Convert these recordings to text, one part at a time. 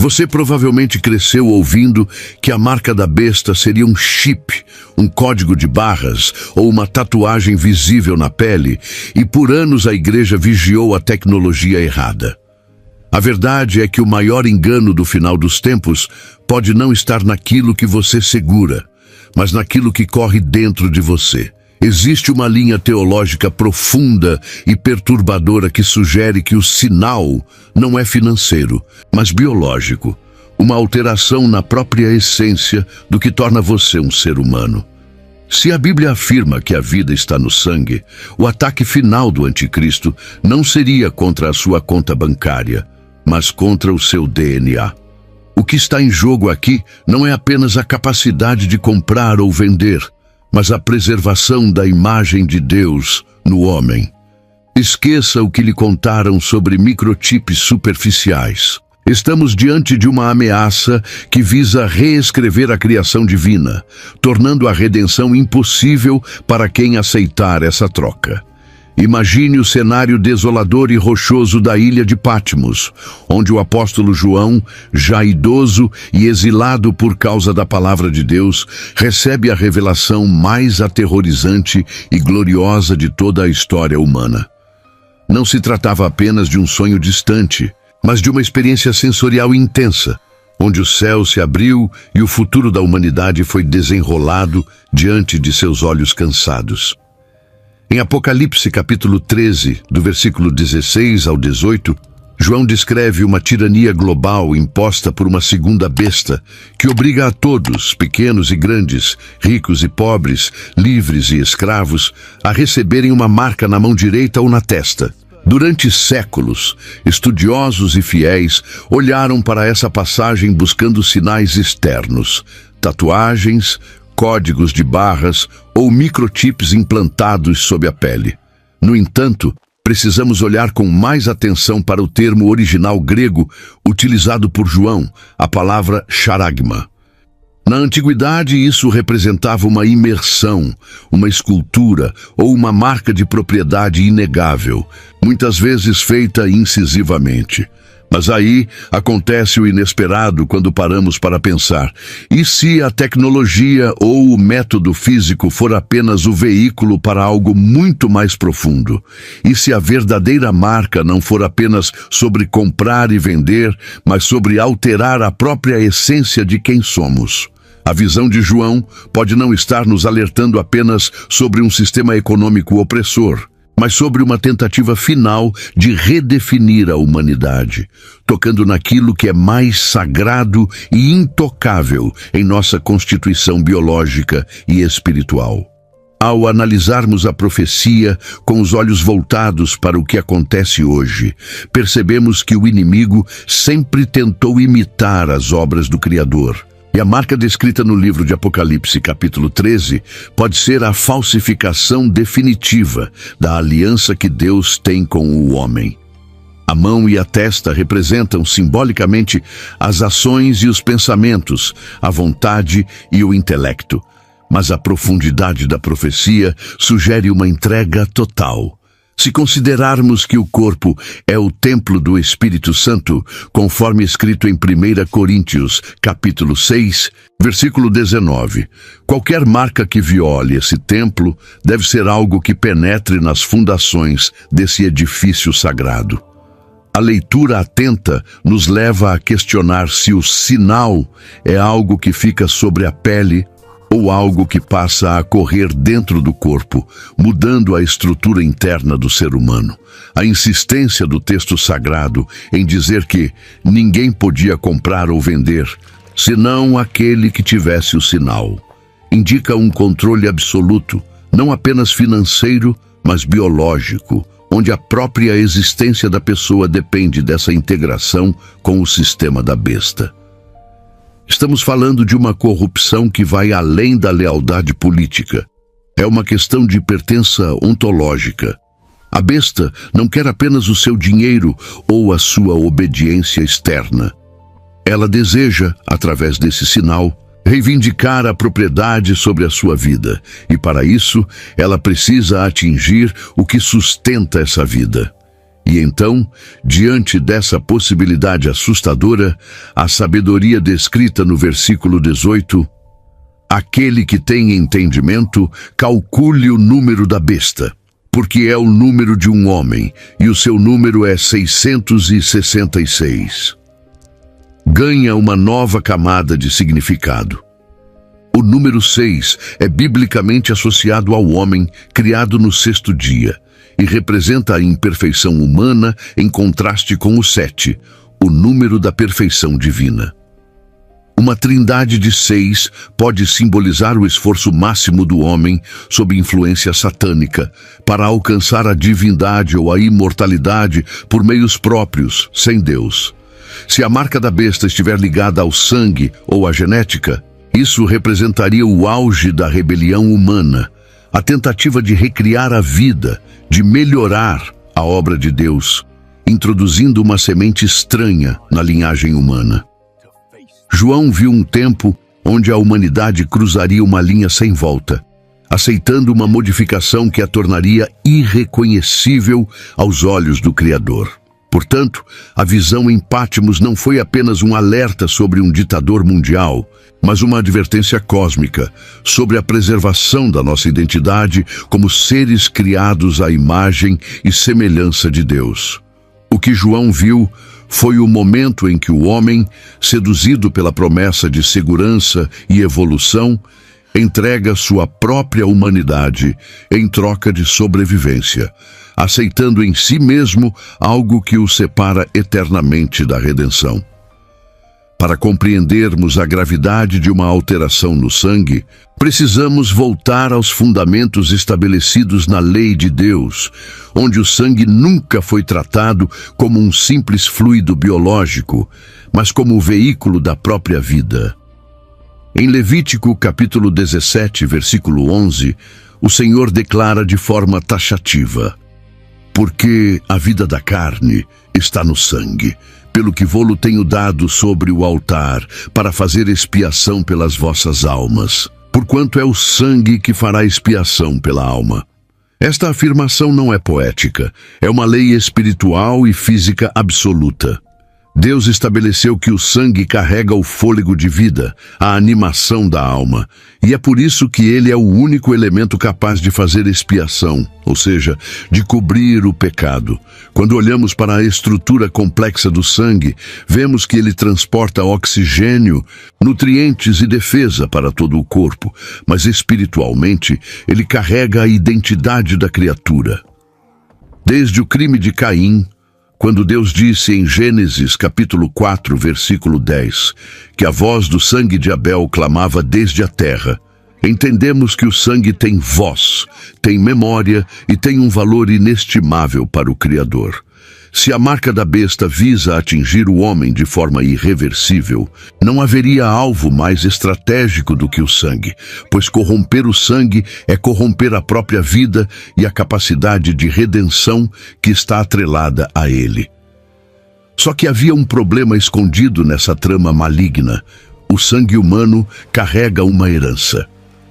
Você provavelmente cresceu ouvindo que a marca da besta seria um chip, um código de barras ou uma tatuagem visível na pele, e por anos a igreja vigiou a tecnologia errada. A verdade é que o maior engano do final dos tempos pode não estar naquilo que você segura, mas naquilo que corre dentro de você. Existe uma linha teológica profunda e perturbadora que sugere que o sinal não é financeiro, mas biológico, uma alteração na própria essência do que torna você um ser humano. Se a Bíblia afirma que a vida está no sangue, o ataque final do anticristo não seria contra a sua conta bancária, mas contra o seu DNA. O que está em jogo aqui não é apenas a capacidade de comprar ou vender, mas a preservação da imagem de Deus no homem. Esqueça o que lhe contaram sobre microchips superficiais. Estamos diante de uma ameaça que visa reescrever a criação divina, tornando a redenção impossível para quem aceitar essa troca. Imagine o cenário desolador e rochoso da ilha de Patmos, onde o apóstolo João, já idoso e exilado por causa da palavra de Deus, recebe a revelação mais aterrorizante e gloriosa de toda a história humana. Não se tratava apenas de um sonho distante, mas de uma experiência sensorial intensa, onde o céu se abriu e o futuro da humanidade foi desenrolado diante de seus olhos cansados. Em Apocalipse capítulo 13, do versículo 16 ao 18, João descreve uma tirania global imposta por uma segunda besta que obriga a todos, pequenos e grandes, ricos e pobres, livres e escravos, a receberem uma marca na mão direita ou na testa. Durante séculos, estudiosos e fiéis olharam para essa passagem buscando sinais externos, tatuagens, códigos de barras ou microchips implantados sob a pele. No entanto, precisamos olhar com mais atenção para o termo original grego utilizado por João, a palavra charagma. Na antiguidade, isso representava uma imersão, uma escultura ou uma marca de propriedade inegável, muitas vezes feita incisivamente. Mas aí acontece o inesperado quando paramos para pensar: e se a tecnologia ou o método físico for apenas o veículo para algo muito mais profundo? E se a verdadeira marca não for apenas sobre comprar e vender, mas sobre alterar a própria essência de quem somos? A visão de João pode não estar nos alertando apenas sobre um sistema econômico opressor, mas sobre uma tentativa final de redefinir a humanidade, tocando naquilo que é mais sagrado e intocável em nossa constituição biológica e espiritual. Ao analisarmos a profecia com os olhos voltados para o que acontece hoje, percebemos que o inimigo sempre tentou imitar as obras do Criador. E a marca descrita no livro de Apocalipse, capítulo 13, pode ser a falsificação definitiva da aliança que Deus tem com o homem. A mão e a testa representam simbolicamente as ações e os pensamentos, a vontade e o intelecto. Mas a profundidade da profecia sugere uma entrega total. Se considerarmos que o corpo é o templo do Espírito Santo, conforme escrito em 1 Coríntios, capítulo 6, versículo 19, qualquer marca que viole esse templo deve ser algo que penetre nas fundações desse edifício sagrado. A leitura atenta nos leva a questionar se o sinal é algo que fica sobre a pele ou algo que passa a correr dentro do corpo, mudando a estrutura interna do ser humano. A insistência do texto sagrado em dizer que ninguém podia comprar ou vender, senão aquele que tivesse o sinal, indica um controle absoluto, não apenas financeiro, mas biológico, onde a própria existência da pessoa depende dessa integração com o sistema da besta. Estamos falando de uma corrupção que vai além da lealdade política. É uma questão de pertença ontológica. A besta não quer apenas o seu dinheiro ou a sua obediência externa. Ela deseja, através desse sinal, reivindicar a propriedade sobre a sua vida, e para isso ela precisa atingir o que sustenta essa vida. E então, diante dessa possibilidade assustadora, a sabedoria descrita no versículo 18: aquele que tem entendimento, calcule o número da besta, porque é o número de um homem, e o seu número é 666. Ganha uma nova camada de significado. O número 6 é biblicamente associado ao homem criado no sexto dia e representa a imperfeição humana em contraste com o 7, o número da perfeição divina. Uma trindade de 6 pode simbolizar o esforço máximo do homem sob influência satânica para alcançar a divindade ou a imortalidade por meios próprios, sem Deus. Se a marca da besta estiver ligada ao sangue ou à genética, isso representaria o auge da rebelião humana, a tentativa de recriar a vida, de melhorar a obra de Deus, introduzindo uma semente estranha na linhagem humana. João viu um tempo onde a humanidade cruzaria uma linha sem volta, aceitando uma modificação que a tornaria irreconhecível aos olhos do Criador. Portanto, a visão em Pátimos não foi apenas um alerta sobre um ditador mundial, mas uma advertência cósmica sobre a preservação da nossa identidade como seres criados à imagem e semelhança de Deus. O que João viu foi o momento em que o homem, seduzido pela promessa de segurança e evolução, entrega sua própria humanidade em troca de sobrevivência, aceitando em si mesmo algo que o separa eternamente da redenção. Para compreendermos a gravidade de uma alteração no sangue, precisamos voltar aos fundamentos estabelecidos na lei de Deus, onde o sangue nunca foi tratado como um simples fluido biológico, mas como o veículo da própria vida. Em Levítico, capítulo 17, versículo 11, o Senhor declara de forma taxativa: porque a vida da carne está no sangue, pelo que vô-lo tenho dado sobre o altar, para fazer expiação pelas vossas almas, porquanto é o sangue que fará expiação pela alma. Esta afirmação não é poética, é uma lei espiritual e física absoluta. Deus estabeleceu que o sangue carrega o fôlego de vida, a animação da alma, e é por isso que ele é o único elemento capaz de fazer expiação, ou seja, de cobrir o pecado. Quando olhamos para a estrutura complexa do sangue, vemos que ele transporta oxigênio, nutrientes e defesa para todo o corpo, mas espiritualmente ele carrega a identidade da criatura. Desde o crime de Caim, quando Deus disse em Gênesis capítulo 4, versículo 10, que a voz do sangue de Abel clamava desde a terra, entendemos que o sangue tem voz, tem memória e tem um valor inestimável para o Criador. Se a marca da besta visa atingir o homem de forma irreversível, não haveria alvo mais estratégico do que o sangue, pois corromper o sangue é corromper a própria vida e a capacidade de redenção que está atrelada a ele. Só que havia um problema escondido nessa trama maligna. O sangue humano carrega uma herança.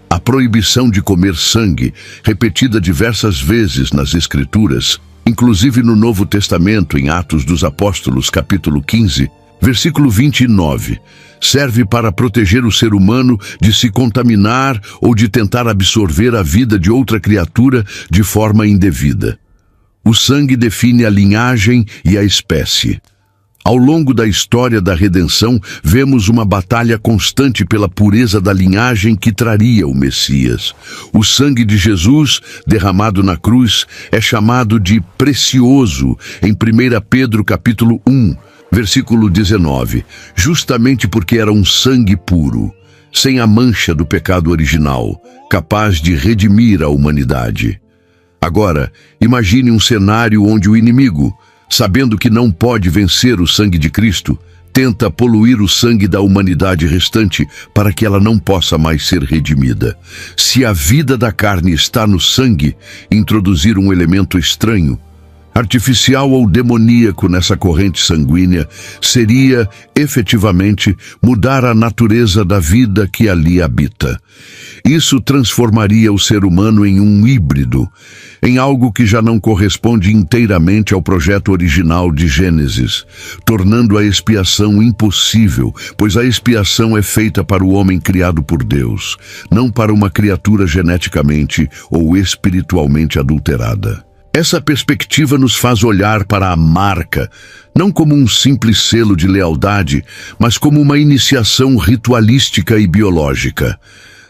A proibição de comer sangue, repetida diversas vezes nas Escrituras, inclusive no Novo Testamento, em Atos dos Apóstolos, capítulo 15, versículo 29, serve para proteger o ser humano de se contaminar ou de tentar absorver a vida de outra criatura de forma indevida. O sangue define a linhagem e a espécie. Ao longo da história da redenção, vemos uma batalha constante pela pureza da linhagem que traria o Messias. O sangue de Jesus, derramado na cruz, é chamado de precioso em 1 Pedro capítulo 1, versículo 19, justamente porque era um sangue puro, sem a mancha do pecado original, capaz de redimir a humanidade. Agora, imagine um cenário onde o inimigo, sabendo que não pode vencer o sangue de Cristo, tenta poluir o sangue da humanidade restante para que ela não possa mais ser redimida. Se a vida da carne está no sangue, introduzir um elemento estranho artificial ou demoníaco nessa corrente sanguínea seria, efetivamente, mudar a natureza da vida que ali habita. Isso transformaria o ser humano em um híbrido, em algo que já não corresponde inteiramente ao projeto original de Gênesis, tornando a expiação impossível, pois a expiação é feita para o homem criado por Deus, não para uma criatura geneticamente ou espiritualmente adulterada. Essa perspectiva nos faz olhar para a marca, não como um simples selo de lealdade, mas como uma iniciação ritualística e biológica.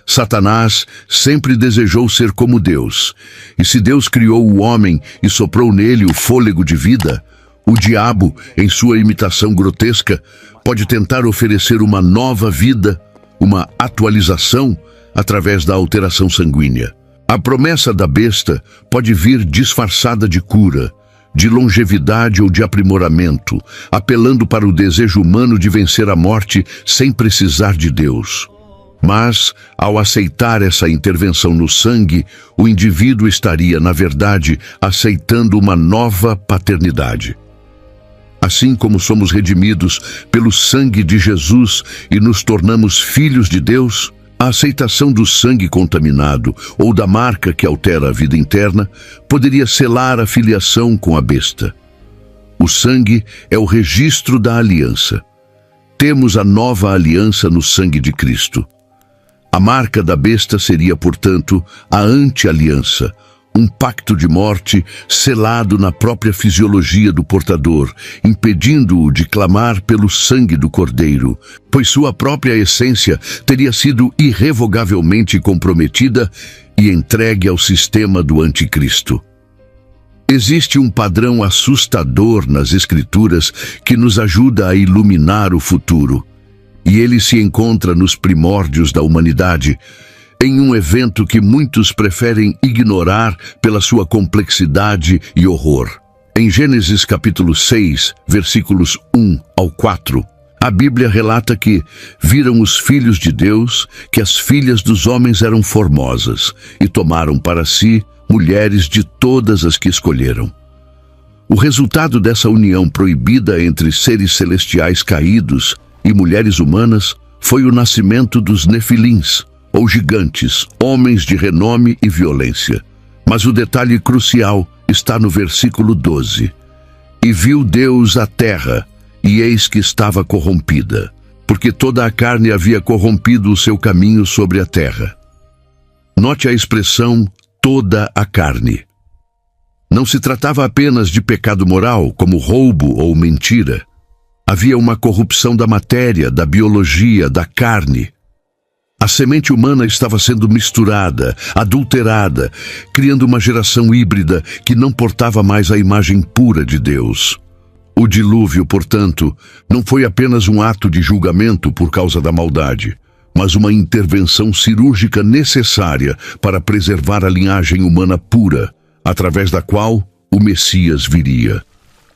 Satanás sempre desejou ser como Deus, e se Deus criou o homem e soprou nele o fôlego de vida, o diabo, em sua imitação grotesca, pode tentar oferecer uma nova vida, uma atualização, através da alteração sanguínea. A promessa da besta pode vir disfarçada de cura, de longevidade ou de aprimoramento, apelando para o desejo humano de vencer a morte sem precisar de Deus. Mas, ao aceitar essa intervenção no sangue, o indivíduo estaria, na verdade, aceitando uma nova paternidade. Assim como somos redimidos pelo sangue de Jesus e nos tornamos filhos de Deus, a aceitação do sangue contaminado ou da marca que altera a vida interna poderia selar a filiação com a besta. O sangue é o registro da aliança. Temos a nova aliança no sangue de Cristo. A marca da besta seria, portanto, a anti-aliança, um pacto de morte selado na própria fisiologia do portador, impedindo-o de clamar pelo sangue do Cordeiro, pois sua própria essência teria sido irrevogavelmente comprometida e entregue ao sistema do anticristo. Existe um padrão assustador nas Escrituras que nos ajuda a iluminar o futuro, e ele se encontra nos primórdios da humanidade, em um evento que muitos preferem ignorar pela sua complexidade e horror. Em Gênesis capítulo 6, versículos 1 ao 4, a Bíblia relata que viram os filhos de Deus que as filhas dos homens eram formosas e tomaram para si mulheres de todas as que escolheram. O resultado dessa união proibida entre seres celestiais caídos e mulheres humanas foi o nascimento dos Nefilins, ou gigantes, homens de renome e violência. Mas o detalhe crucial está no versículo 12. E viu Deus a terra, e eis que estava corrompida, porque toda a carne havia corrompido o seu caminho sobre a terra. Note a expressão toda a carne. Não se tratava apenas de pecado moral, como roubo ou mentira. Havia uma corrupção da matéria, da biologia, da carne. A semente humana estava sendo misturada, adulterada, criando uma geração híbrida que não portava mais a imagem pura de Deus. O dilúvio, portanto, não foi apenas um ato de julgamento por causa da maldade, mas uma intervenção cirúrgica necessária para preservar a linhagem humana pura, através da qual o Messias viria.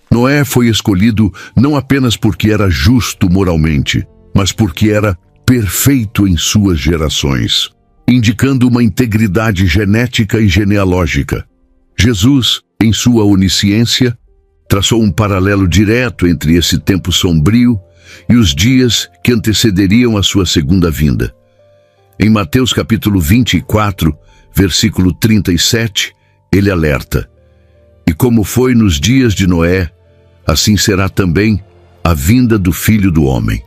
Noé foi escolhido não apenas porque era justo moralmente, mas porque era perfeito em suas gerações, indicando uma integridade genética e genealógica. Jesus, em sua onisciência, traçou um paralelo direto entre esse tempo sombrio e os dias que antecederiam a sua segunda vinda. Em Mateus capítulo 24, versículo 37, ele alerta: "E como foi nos dias de Noé, assim será também a vinda do Filho do Homem."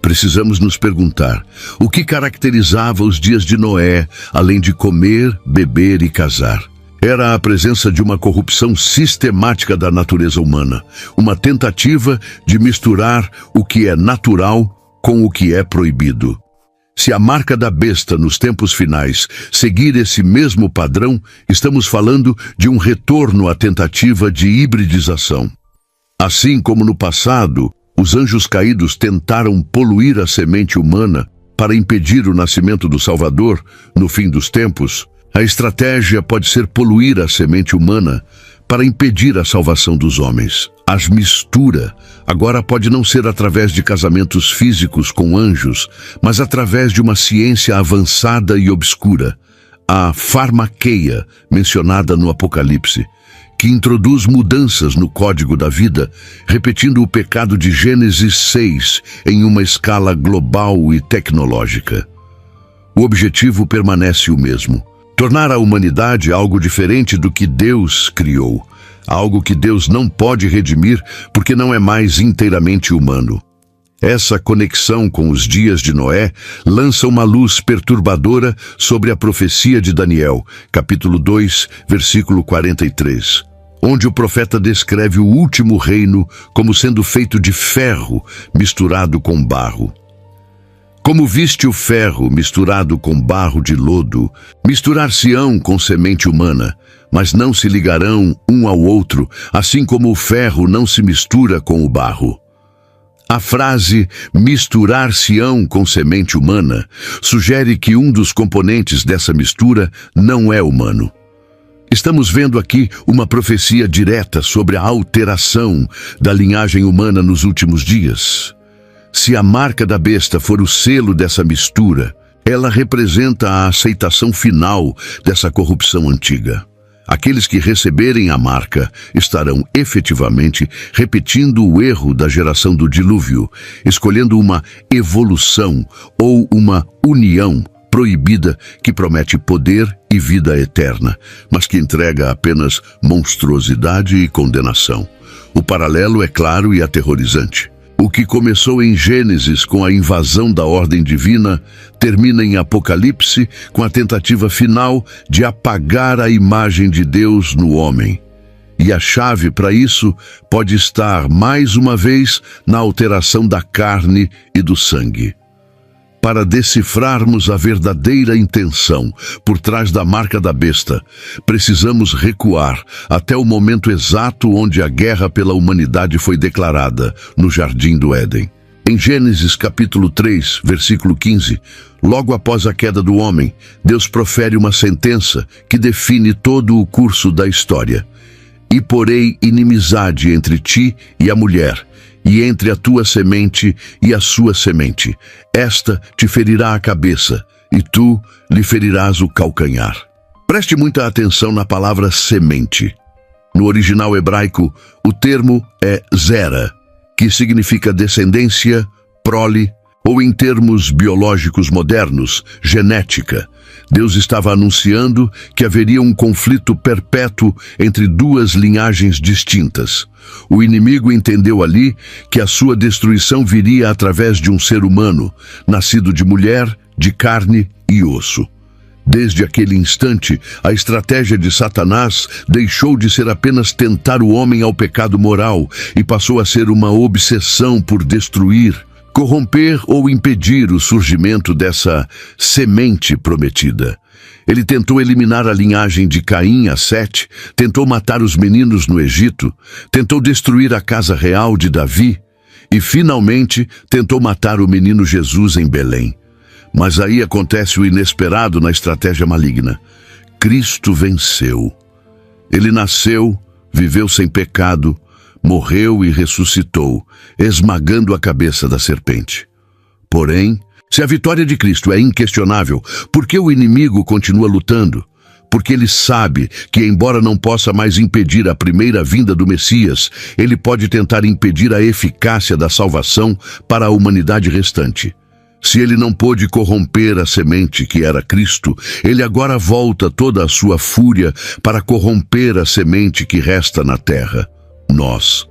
Precisamos nos perguntar, o que caracterizava os dias de Noé, além de comer, beber e casar? Era a presença de uma corrupção sistemática da natureza humana, uma tentativa de misturar o que é natural com o que é proibido. Se a marca da besta nos tempos finais seguir esse mesmo padrão, estamos falando de um retorno à tentativa de hibridização. Assim como no passado, os anjos caídos tentaram poluir a semente humana para impedir o nascimento do Salvador no fim dos tempos, a estratégia pode ser poluir a semente humana para impedir a salvação dos homens. A mistura agora pode não ser através de casamentos físicos com anjos, mas através de uma ciência avançada e obscura, a farmaqueia mencionada no Apocalipse, que introduz mudanças no código da vida, repetindo o pecado de Gênesis 6 em uma escala global e tecnológica. O objetivo permanece o mesmo: tornar a humanidade algo diferente do que Deus criou, algo que Deus não pode redimir porque não é mais inteiramente humano. Essa conexão com os dias de Noé lança uma luz perturbadora sobre a profecia de Daniel, capítulo 2, versículo 43, onde o profeta descreve o último reino como sendo feito de ferro misturado com barro. Como viste o ferro misturado com barro de lodo, misturar-se-ão com semente humana, mas não se ligarão um ao outro, assim como o ferro não se mistura com o barro. A frase misturar-se-ão com semente humana sugere que um dos componentes dessa mistura não é humano. Estamos vendo aqui uma profecia direta sobre a alteração da linhagem humana nos últimos dias. Se a marca da besta for o selo dessa mistura, ela representa a aceitação final dessa corrupção antiga. Aqueles que receberem a marca estarão efetivamente repetindo o erro da geração do dilúvio, escolhendo uma evolução ou uma união proibida que promete poder e vida eterna, mas que entrega apenas monstruosidade e condenação. O paralelo é claro e aterrorizante. O que começou em Gênesis com a invasão da ordem divina termina em Apocalipse com a tentativa final de apagar a imagem de Deus no homem. E a chave para isso pode estar, mais uma vez, na alteração da carne e do sangue. Para decifrarmos a verdadeira intenção por trás da marca da besta, precisamos recuar até o momento exato onde a guerra pela humanidade foi declarada, no Jardim do Éden. Em Gênesis capítulo 3, versículo 15, logo após a queda do homem, Deus profere uma sentença que define todo o curso da história. E porei inimizade entre ti e a mulher, e entre a tua semente e a sua semente. Esta te ferirá a cabeça, e tu lhe ferirás o calcanhar. Preste muita atenção na palavra semente. No original hebraico, o termo é zera, que significa descendência, prole, ou em termos biológicos modernos, genética. Deus estava anunciando que haveria um conflito perpétuo entre duas linhagens distintas. O inimigo entendeu ali que a sua destruição viria através de um ser humano, nascido de mulher, de carne e osso. Desde aquele instante, a estratégia de Satanás deixou de ser apenas tentar o homem ao pecado moral e passou a ser uma obsessão por destruir, corromper ou impedir o surgimento dessa semente prometida. Ele tentou eliminar a linhagem de Caim a Sete, tentou matar os meninos no Egito, tentou destruir a casa real de Davi e, finalmente, tentou matar o menino Jesus em Belém. Mas aí acontece o inesperado na estratégia maligna. Cristo venceu. Ele nasceu, viveu sem pecado, morreu e ressuscitou, esmagando a cabeça da serpente. Porém, se a vitória de Cristo é inquestionável, por que o inimigo continua lutando? Porque ele sabe que, embora não possa mais impedir a primeira vinda do Messias, ele pode tentar impedir a eficácia da salvação para a humanidade restante. Se ele não pôde corromper a semente que era Cristo, ele agora volta toda a sua fúria para corromper a semente que resta na terra. Nós.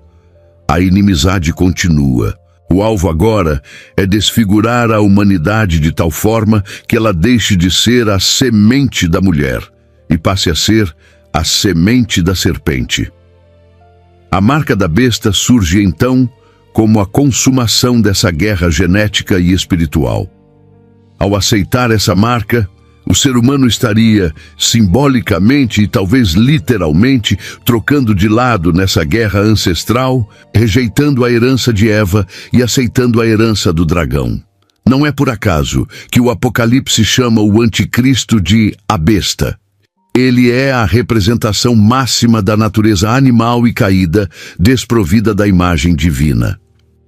A inimizade continua. O alvo agora é desfigurar a humanidade de tal forma que ela deixe de ser a semente da mulher e passe a ser a semente da serpente. A marca da besta surge então como a consumação dessa guerra genética e espiritual. Ao aceitar essa marca, o ser humano estaria, simbolicamente e talvez literalmente, trocando de lado nessa guerra ancestral, rejeitando a herança de Eva e aceitando a herança do dragão. Não é por acaso que o Apocalipse chama o anticristo de a besta. Ele é a representação máxima da natureza animal e caída, desprovida da imagem divina.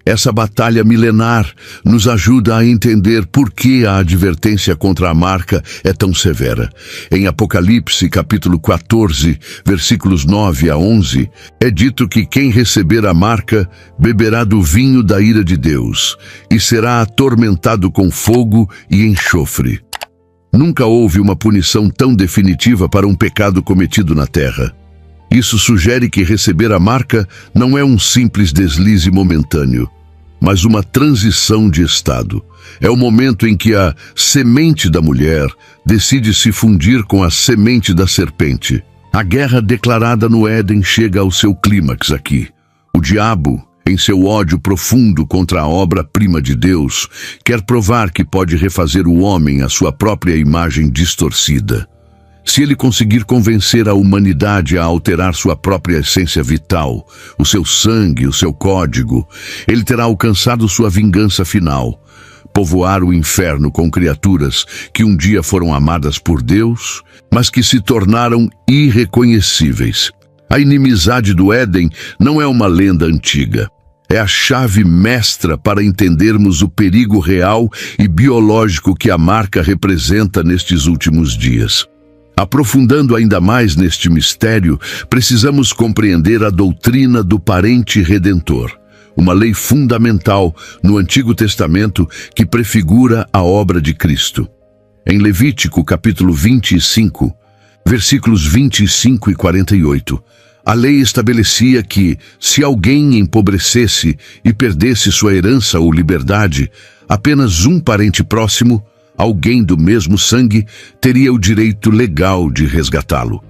Essa batalha milenar nos ajuda a entender por que a advertência contra a marca é tão severa. Em Apocalipse, capítulo 14, versículos 9 a 11, é dito que quem receber a marca beberá do vinho da ira de Deus e será atormentado com fogo e enxofre. Nunca houve uma punição tão definitiva para um pecado cometido na terra. Isso sugere que receber a marca não é um simples deslize momentâneo, mas uma transição de estado. É o momento em que a semente da mulher decide se fundir com a semente da serpente. A guerra declarada no Éden chega ao seu clímax aqui. O diabo, em seu ódio profundo contra a obra-prima de Deus, quer provar que pode refazer o homem à sua própria imagem distorcida. Se ele conseguir convencer a humanidade a alterar sua própria essência vital, o seu sangue, o seu código, ele terá alcançado sua vingança final: povoar o inferno com criaturas que um dia foram amadas por Deus, mas que se tornaram irreconhecíveis. A inimizade do Éden não é uma lenda antiga. É a chave mestra para entendermos o perigo real e biológico que a marca representa nestes últimos dias. Aprofundando ainda mais neste mistério, precisamos compreender a doutrina do parente redentor, uma lei fundamental no Antigo Testamento que prefigura a obra de Cristo. Em Levítico, capítulo 25, versículos 25 e 48, a lei estabelecia que, se alguém empobrecesse e perdesse sua herança ou liberdade, apenas um parente próximo, alguém do mesmo sangue, teria o direito legal de resgatá-lo.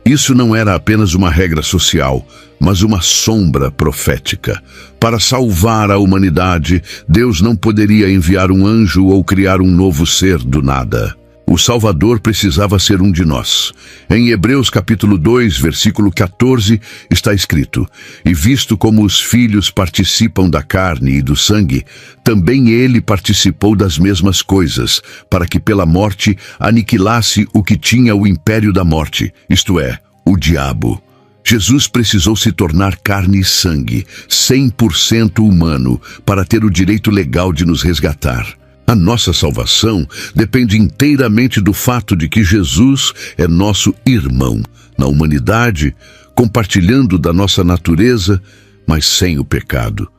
Isso não era apenas uma regra social, mas uma sombra profética. Para salvar a humanidade, Deus não poderia enviar um anjo ou criar um novo ser do nada. O Salvador precisava ser um de nós. Em Hebreus capítulo 2, versículo 14, está escrito: "E visto como os filhos participam da carne e do sangue, também ele participou das mesmas coisas, para que pela morte aniquilasse o que tinha o império da morte, isto é, o diabo." Jesus precisou se tornar carne e sangue, 100% humano, para ter o direito legal de nos resgatar. A nossa salvação depende inteiramente do fato de que Jesus é nosso irmão na humanidade, compartilhando da nossa natureza, mas sem o pecado.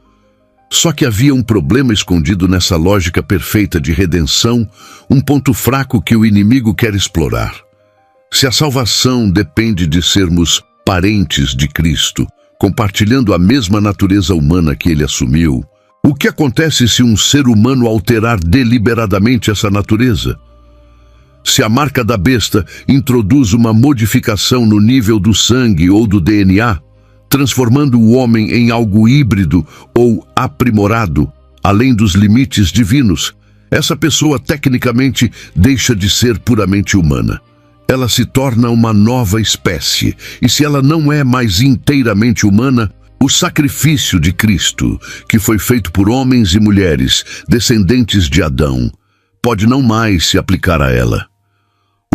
Só que havia um problema escondido nessa lógica perfeita de redenção, um ponto fraco que o inimigo quer explorar. Se a salvação depende de sermos parentes de Cristo, compartilhando a mesma natureza humana que ele assumiu, o que acontece se um ser humano alterar deliberadamente essa natureza? Se a marca da besta introduz uma modificação no nível do sangue ou do DNA, transformando o homem em algo híbrido ou aprimorado, além dos limites divinos, essa pessoa tecnicamente deixa de ser puramente humana. Ela se torna uma nova espécie, e se ela não é mais inteiramente humana, o sacrifício de Cristo, que foi feito por homens e mulheres, descendentes de Adão, pode não mais se aplicar a ela.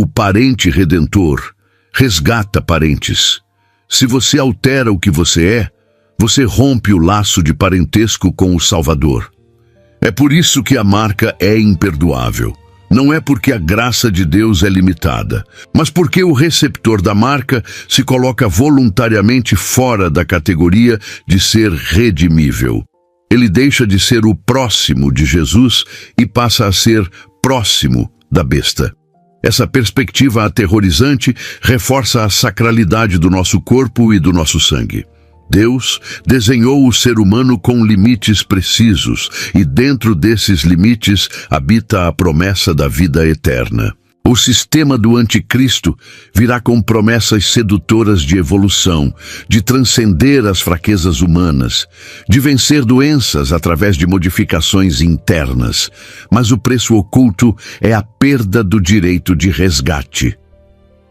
O parente redentor resgata parentes. Se você altera o que você é, você rompe o laço de parentesco com o Salvador. É por isso que a marca é imperdoável. Não é porque a graça de Deus é limitada, mas porque o receptor da marca se coloca voluntariamente fora da categoria de ser redimível. Ele deixa de ser o próximo de Jesus e passa a ser próximo da besta. Essa perspectiva aterrorizante reforça a sacralidade do nosso corpo e do nosso sangue. Deus desenhou o ser humano com limites precisos, e dentro desses limites habita a promessa da vida eterna. O sistema do anticristo virá com promessas sedutoras de evolução, de transcender as fraquezas humanas, de vencer doenças através de modificações internas. Mas o preço oculto é a perda do direito de resgate.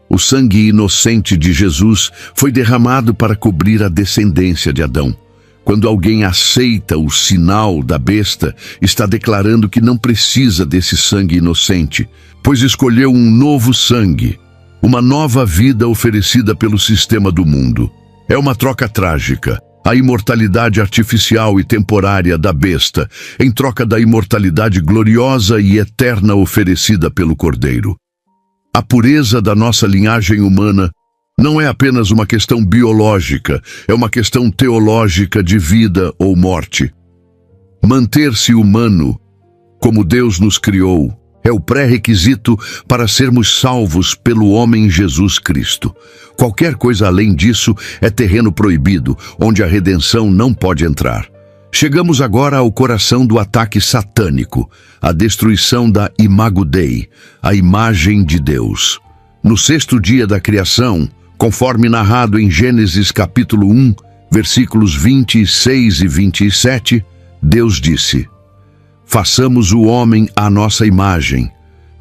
O sangue inocente de Jesus foi derramado para cobrir a descendência de Adão. Quando alguém aceita o sinal da besta, está declarando que não precisa desse sangue inocente, pois escolheu um novo sangue, uma nova vida oferecida pelo sistema do mundo. É uma troca trágica. a imortalidade artificial e temporária da besta, em troca da imortalidade gloriosa e eterna oferecida pelo Cordeiro. A pureza da nossa linhagem humana não é apenas uma questão biológica, é uma questão teológica de vida ou morte. Manter-se humano, como Deus nos criou, é o pré-requisito para sermos salvos pelo homem Jesus Cristo. Qualquer coisa além disso é terreno proibido, onde a redenção não pode entrar. Chegamos agora ao coração do ataque satânico, a destruição da Imago Dei, a imagem de Deus. No sexto dia da criação, conforme narrado em Gênesis capítulo 1, versículos 26 e 27, Deus disse: façamos o homem à nossa imagem,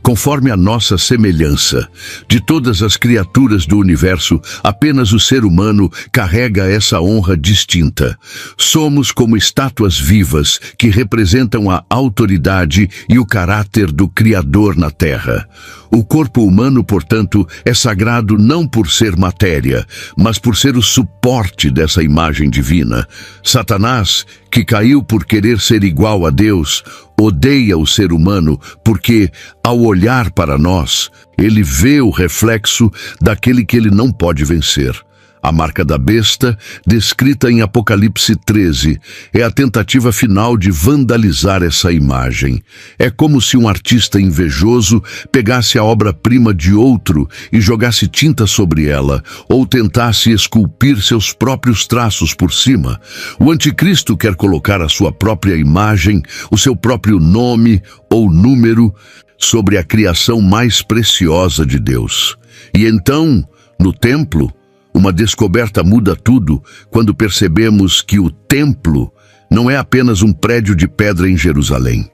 conforme a nossa semelhança. De todas as criaturas do universo, apenas o ser humano carrega essa honra distinta. Somos como estátuas vivas que representam a autoridade e o caráter do Criador na Terra. O corpo humano, portanto, é sagrado não por ser matéria, mas por ser o suporte dessa imagem divina. Satanás, que caiu por querer ser igual a Deus, odeia o ser humano porque, ao olhar para nós, ele vê o reflexo daquele que ele não pode vencer. A marca da besta, descrita em Apocalipse 13, é a tentativa final de vandalizar essa imagem. É como se um artista invejoso pegasse a obra-prima de outro e jogasse tinta sobre ela, ou tentasse esculpir seus próprios traços por cima. O anticristo quer colocar a sua própria imagem, o seu próprio nome ou número sobre a criação mais preciosa de Deus. E então, no templo, uma descoberta muda tudo quando percebemos que o templo não é apenas um prédio de pedra em Jerusalém.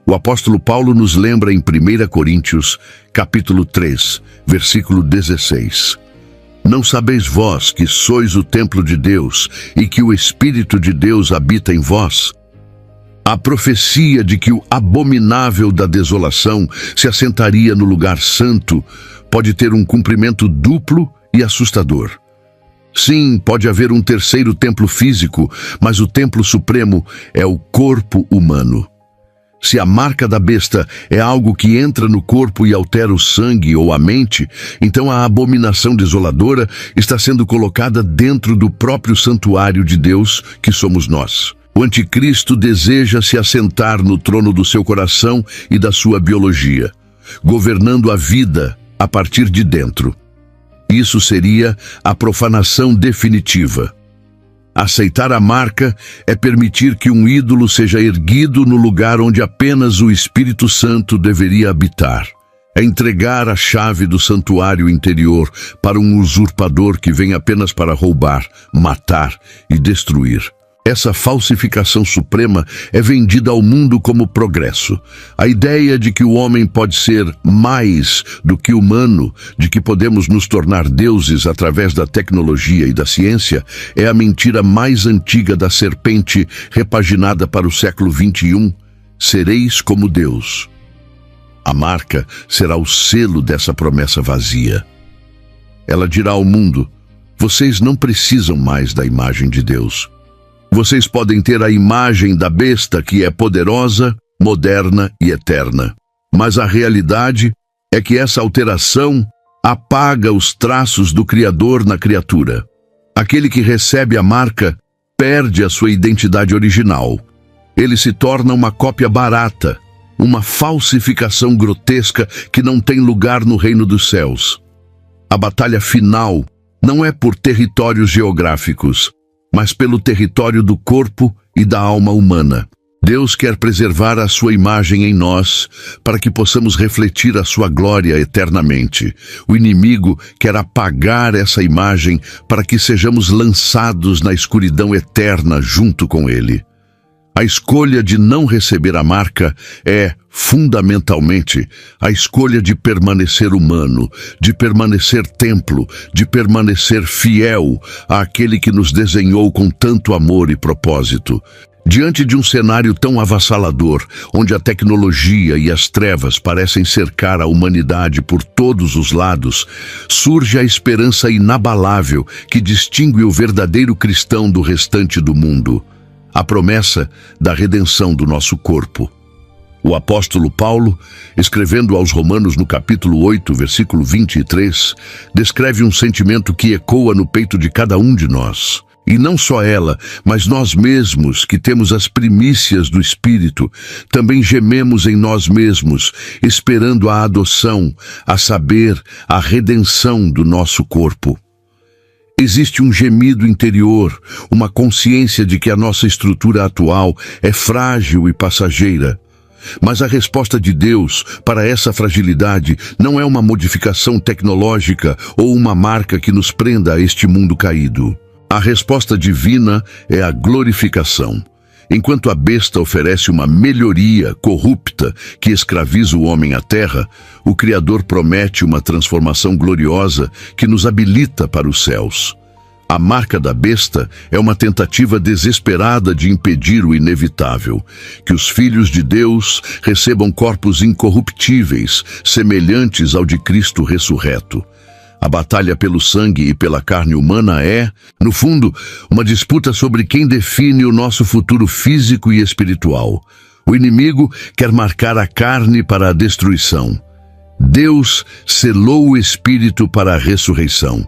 O apóstolo Paulo nos lembra em 1 Coríntios, capítulo 3, versículo 16. Não sabeis vós que sois o templo de Deus e que o Espírito de Deus habita em vós? A profecia de que o abominável da desolação se assentaria no lugar santo pode ter um cumprimento duplo e assustador. Sim, pode haver um terceiro templo físico, mas o templo supremo é o corpo humano. Se a marca da besta é algo que entra no corpo e altera o sangue ou a mente, então a abominação desoladora está sendo colocada dentro do próprio santuário de Deus, que somos nós. O anticristo deseja se assentar no trono do seu coração e da sua biologia, governando a vida a partir de dentro. Isso seria a profanação definitiva. Aceitar a marca é permitir que um ídolo seja erguido no lugar onde apenas o Espírito Santo deveria habitar. É entregar a chave do santuário interior para um usurpador que vem apenas para roubar, matar e destruir. Essa falsificação suprema é vendida ao mundo como progresso. A ideia de que o homem pode ser mais do que humano, de que podemos nos tornar deuses através da tecnologia e da ciência, é a mentira mais antiga da serpente repaginada para o século XXI. Sereis como Deus. A marca será o selo dessa promessa vazia. Ela dirá ao mundo: vocês não precisam mais da imagem de Deus. Vocês podem ter a imagem da besta, que é poderosa, moderna e eterna. Mas a realidade é que essa alteração apaga os traços do Criador na criatura. Aquele que recebe a marca perde a sua identidade original. Ele se torna uma cópia barata, uma falsificação grotesca que não tem lugar no reino dos céus. A batalha final não é por territórios geográficos, mas pelo território do corpo e da alma humana. Deus quer preservar a sua imagem em nós, para que possamos refletir a sua glória eternamente. O inimigo quer apagar essa imagem para que sejamos lançados na escuridão eterna junto com ele. A escolha de não receber a marca é, fundamentalmente, a escolha de permanecer humano, de permanecer templo, de permanecer fiel àquele que nos desenhou com tanto amor e propósito. Diante de um cenário tão avassalador, onde a tecnologia e as trevas parecem cercar a humanidade por todos os lados, surge a esperança inabalável que distingue o verdadeiro cristão do restante do mundo: a promessa da redenção do nosso corpo. O apóstolo Paulo, escrevendo aos Romanos no capítulo 8, versículo 23, descreve um sentimento que ecoa no peito de cada um de nós. E não só ela, mas nós mesmos, que temos as primícias do Espírito, também gememos em nós mesmos, esperando a adoção, a saber, a redenção do nosso corpo. Existe um gemido interior, uma consciência de que a nossa estrutura atual é frágil e passageira. Mas a resposta de Deus para essa fragilidade não é uma modificação tecnológica ou uma marca que nos prenda a este mundo caído. A resposta divina é a glorificação. Enquanto a besta oferece uma melhoria corrupta que escraviza o homem à terra, o Criador promete uma transformação gloriosa que nos habilita para os céus. A marca da besta é uma tentativa desesperada de impedir o inevitável: que os filhos de Deus recebam corpos incorruptíveis, semelhantes ao de Cristo ressurreto. A batalha pelo sangue e pela carne humana é, no fundo, uma disputa sobre quem define o nosso futuro físico e espiritual. O inimigo quer marcar a carne para a destruição. Deus selou o espírito para a ressurreição.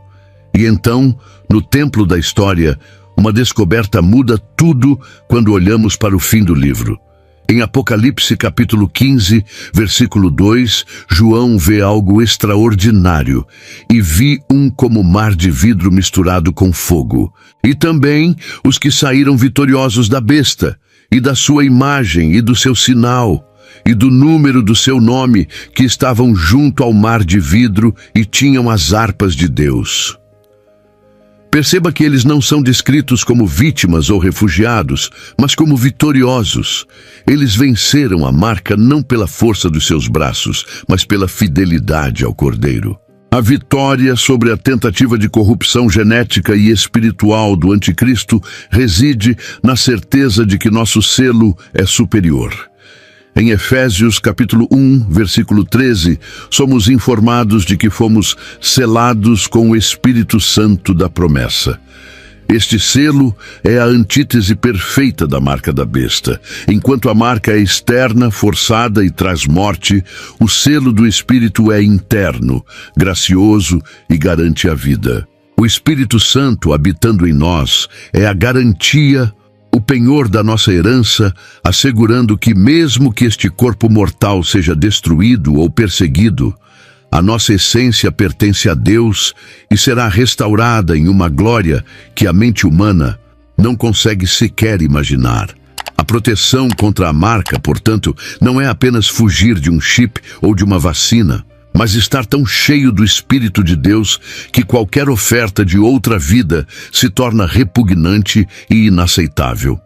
E então, no templo da história, uma descoberta muda tudo quando olhamos para o fim do livro. Em Apocalipse capítulo 15, versículo 2, João vê algo extraordinário. E vi um como mar de vidro misturado com fogo. E também os que saíram vitoriosos da besta, e da sua imagem, e do seu sinal, e do número do seu nome, que estavam junto ao mar de vidro e tinham as harpas de Deus. Perceba que eles não são descritos como vítimas ou refugiados, mas como vitoriosos. Eles venceram a marca não pela força dos seus braços, mas pela fidelidade ao Cordeiro. A vitória sobre a tentativa de corrupção genética e espiritual do anticristo reside na certeza de que nosso selo é superior. Em Efésios capítulo 1, versículo 13, somos informados de que fomos selados com o Espírito Santo da promessa. Este selo é a antítese perfeita da marca da besta. Enquanto a marca é externa, forçada e traz morte, o selo do Espírito é interno, gracioso e garante a vida. O Espírito Santo habitando em nós é a garantia, o penhor da nossa herança, assegurando que mesmo que este corpo mortal seja destruído ou perseguido, a nossa essência pertence a Deus e será restaurada em uma glória que a mente humana não consegue sequer imaginar. A proteção contra a marca, portanto, não é apenas fugir de um chip ou de uma vacina, mas estar tão cheio do Espírito de Deus que qualquer oferta de outra vida se torna repugnante e inaceitável.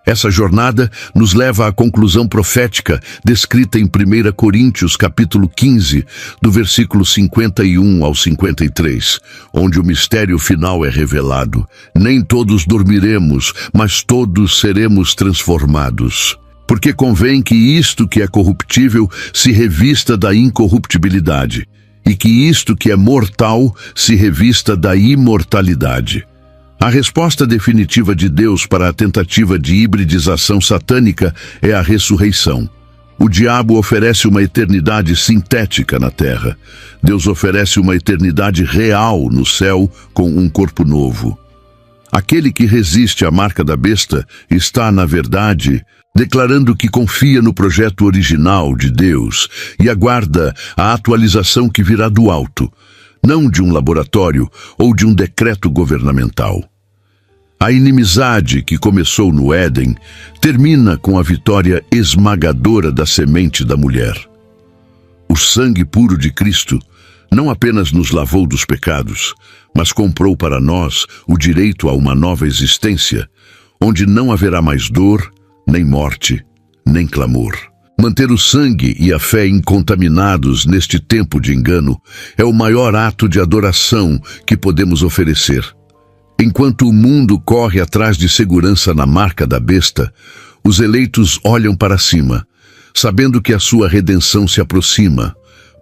Essa jornada nos leva à conclusão profética descrita em 1 Coríntios capítulo 15, do versículo 51 ao 53, onde o mistério final é revelado. Nem todos dormiremos, mas todos seremos transformados. Porque convém que isto que é corruptível se revista da incorruptibilidade, e que isto que é mortal se revista da imortalidade. A resposta definitiva de Deus para a tentativa de hibridização satânica é a ressurreição. O diabo oferece uma eternidade sintética na terra. Deus oferece uma eternidade real no céu com um corpo novo. Aquele que resiste à marca da besta está, na verdade, declarando que confia no projeto original de Deus e aguarda a atualização que virá do alto, não de um laboratório ou de um decreto governamental. A inimizade que começou no Éden termina com a vitória esmagadora da semente da mulher. O sangue puro de Cristo não apenas nos lavou dos pecados, mas comprou para nós o direito a uma nova existência, onde não haverá mais dor, nem morte, nem clamor. Manter o sangue e a fé incontaminados neste tempo de engano é o maior ato de adoração que podemos oferecer. Enquanto o mundo corre atrás de segurança na marca da besta, os eleitos olham para cima, sabendo que a sua redenção se aproxima,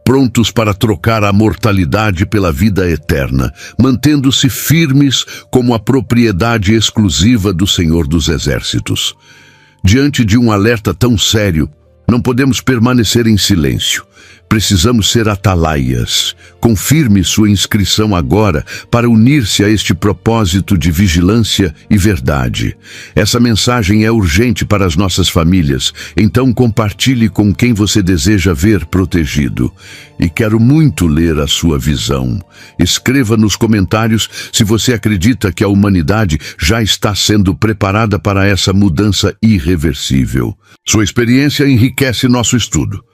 prontos para trocar a mortalidade pela vida eterna, mantendo-se firmes como a propriedade exclusiva do Senhor dos Exércitos. Diante de um alerta tão sério, não podemos permanecer em silêncio. Precisamos ser atalaias. Confirme sua inscrição agora para unir-se a este propósito de vigilância e verdade. Essa mensagem é urgente para as nossas famílias, então compartilhe com quem você deseja ver protegido. E quero muito ler a sua visão. Escreva nos comentários se você acredita que a humanidade já está sendo preparada para essa mudança irreversível. Sua experiência enriquece nosso estudo.